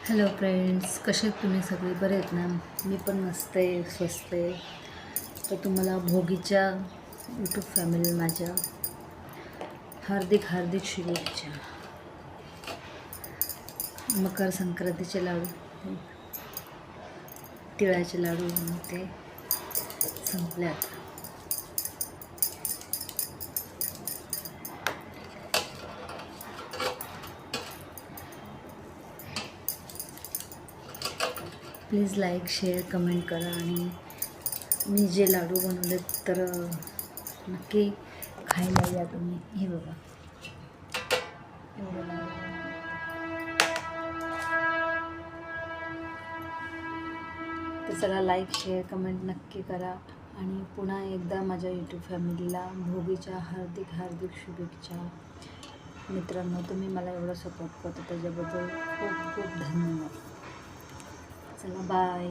Hello friends, कसे आहेत तुम्ही सगळे? बरे आहेत ना? मी पण मस्त आहे, स्वस्त आहे. तर तुम्हाला भोगीच्या यूट्यूब फॅमिली माझ्या हार्दिक हार्दिक शुभेच्छा. मकर संक्रांतीचे लाडू, तिळाचे लाडू ते संपले आता. प्लीज लाईक शेअर कमेंट करा आणि मी जे लाडू बनवले तर नक्की खायला या तुम्ही. हे बघा एवढं लाडू. तर चला लाईक शेअर कमेंट नक्की करा आणि पुन्हा एकदा माझ्या यूट्यूब फॅमिलीला भोगीच्या हार्दिक हार्दिक शुभेच्छा. मित्रांनो, तुम्ही मला एवढं सपोर्ट करता त्याच्याबद्दल खूप खूप धन्यवाद. चला बाय.